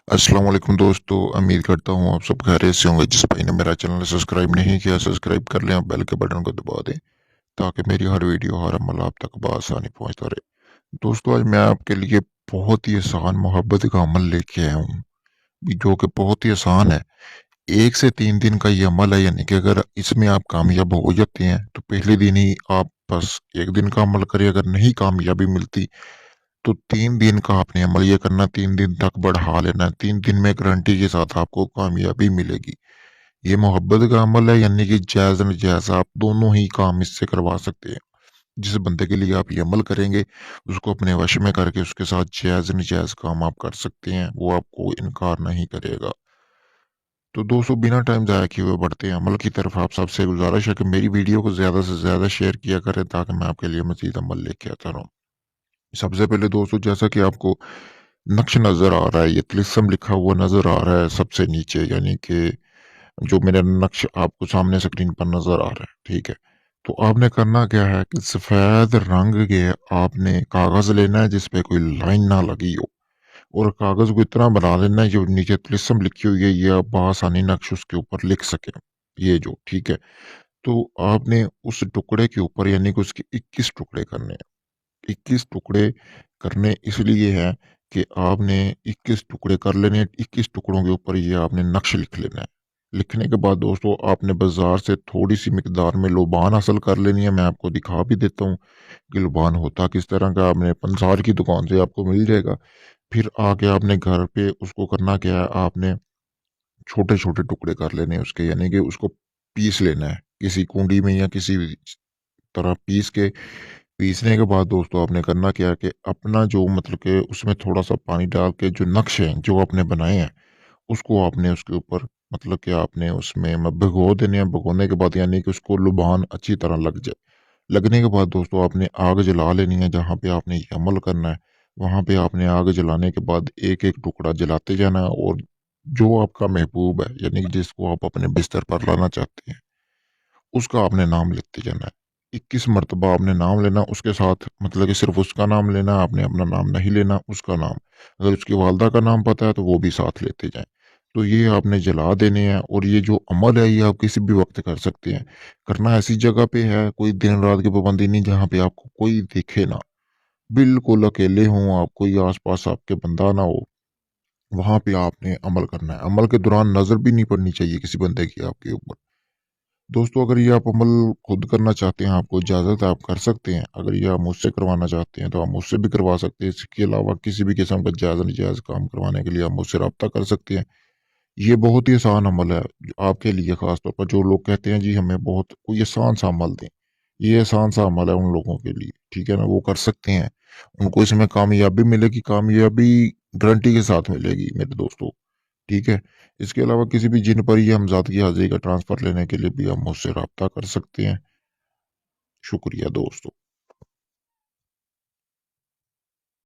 अस्सलाम वालेकुम दोस्तों। उम्मीद करता हूँ आप सब खैरियत से होंगे। जिस भाई ने मेरा चैनल सब्सक्राइब नहीं किया, सब्सक्राइब कर लें और बेल के बटन को दबा दें ताकि मेरी हर वीडियो, हर अमल आप तक बआसानी पहुँचता रहे। दोस्तों, आज मैं आपके लिए बहुत ही आसान मोहब्बत का अमल लेके आया हूँ, जो कि बहुत ही आसान है। 1 से 3 दिन का ये अमल है, यानी कि अगर इसमें आप कामयाब हो जाते हैं तो पहले दिन ही आप बस 1 दिन का अमल करें। अगर नहीं कामयाबी मिलती तो 3 दिन का आपने अमल ये करना, 3 दिन तक बढ़ा लेना है। 3 दिन में गारंटी के साथ आपको कामयाबी मिलेगी। ये मोहब्बत का अमल है, यानी कि जायज़ नजायज़ आप दोनों ही काम इससे करवा सकते हैं। जिस बंदे के लिए आप ये अमल करेंगे, उसको अपने वश में करके उसके साथ जायज़ नजायज़ काम आप कर सकते हैं। वो आपको इनकार नहीं करेगा। तो दोस्तों, बिना टाइम ज़ाया किए हुए बढ़ते हैं अमल की तरफ। आप सबसे गुज़ारिश है कि मेरी वीडियो को ज़्यादा से ज़्यादा शेयर किया करें ताकि मैं आपके लिए मज़ीद अमल लेके आता रहूँ। सबसे पहले दोस्तों, जैसा कि आपको नक्श नज़र आ रहा है, ये तिलिस्म लिखा हुआ नज़र आ रहा है सबसे नीचे, यानी कि जो मेरा नक्श आपको सामने स्क्रीन पर नज़र आ रहा है, ठीक है? तो आपने करना क्या है कि सफ़ेद रंग के आपने कागज़ लेना है जिस पे कोई लाइन ना लगी हो, और कागज़ को इतना बना लेना है जो नीचे तिलिस्म लिखी हुई है ये आप बआसानी नक्श उसके ऊपर लिख सकें। ये जो, ठीक है? तो आपने उस टुकड़े के ऊपर, यानी कि उसके 21 टुकड़े करने हैं। 21 टुकड़े करने इसलिए हैं कि आपने 21 टुकड़े कर लेने हैं। 21 टुकड़ों के ऊपर ये आपने नक्श लिख लेना है। लिखने के बाद दोस्तों, आपने बाज़ार से थोड़ी-सी मिकदार में लोबान हासिल कर लेनी है। मैं आपको दिखा भी देता हूँ कि लोबान होता किस तरह का। आपने पंसार की दुकान से आपको मिल जाएगा। फिर आके आपने घर पे उसको करना क्या है, आपने छोटे-छोटे टुकड़े कर लेने हैं उसके, यानी कि उसको पीस लेना है। किसी कुंडी में या किसी भी तरह पीसने के बाद दोस्तों, आपने करना क्या है कि अपना जो मतलब कि उसमें थोड़ा-सा पानी डाल के जो नक्श हैं, जो आपने बनाए हैं, उसको आपने उसके ऊपर मतलब कि आपने उसमें भिगो देने हैं। भिगोने के बाद यानी कि उसको लुभान अच्छी तरह लग जाए। लगने के बाद दोस्तों, आपने आग जला लेनी है जहाँ पे आपने ये अमल करना है। वहाँ पे आपने आग जलाने के बाद एक-एक टुकड़ा जलाते जाना है, और जो आपका महबूब है, यानी कि जिसको आप अपने बिस्तर पर लाना चाहते हैं, उसका आपने नाम लेते जाना है। 21 मर्तबा आपने नाम लेना, उसके साथ मतलब कि सिर्फ़ उसका नाम लेना, आपने अपना नाम नहीं लेना, उसका नाम। अगर उसकी वालिदा का नाम पता है तो वो भी साथ लेते जाएँ। तो ये आपने जला देने हैं, और ये जो अमल है ये आप किसी भी वक़्त कर सकते हैं। करना ऐसी जगह पे है, कोई दिन-रात की पाबंदी नहीं जहाँ पे आपको कोई दिखे ना। बिल्कुल अकेले हों आप, कोई आस-पास आपके बंदा ना हो, वहाँ पे आपने अमल करना है। अमल के दौरान नज़र भी नहीं पड़नी चाहिए किसी बंदे की आपके ऊपर। दोस्तों, अगर ये आप अमल खुद करना चाहते हैं, आपको इजाज़त है, आप कर सकते हैं। अगर ये आप मुझसे करवाना चाहते हैं, तो आप मुझसे भी करवा सकते हैं। इसके अलावा किसी भी किस्म का जायज़-नाजायज़ काम करवाने के लिए आप मुझसे राब्ता कर सकते हैं। ये बहुत ही आसान अमल है जो आपके लिए, ख़ास तौर पर जो लोग कहते हैं जी हमें बहुत कोई आसान-सा अमल दें। ये आसान-सा अमल है उन लोगों के लिए, ठीक है ना? वो कर सकते हैं। उनको इसमें कामयाबी मिलेगी, कामयाबी गारंटी के साथ मिलेगी मेरे दोस्तों। ठीक है? इसके अलावा किसी भी जिन पर या हमज़ाद की हाज़िरी का ट्रांसफ़र लेने के लिए भी आप मुझसे राब्ता कर सकते हैं। शुक्रिया दोस्तों।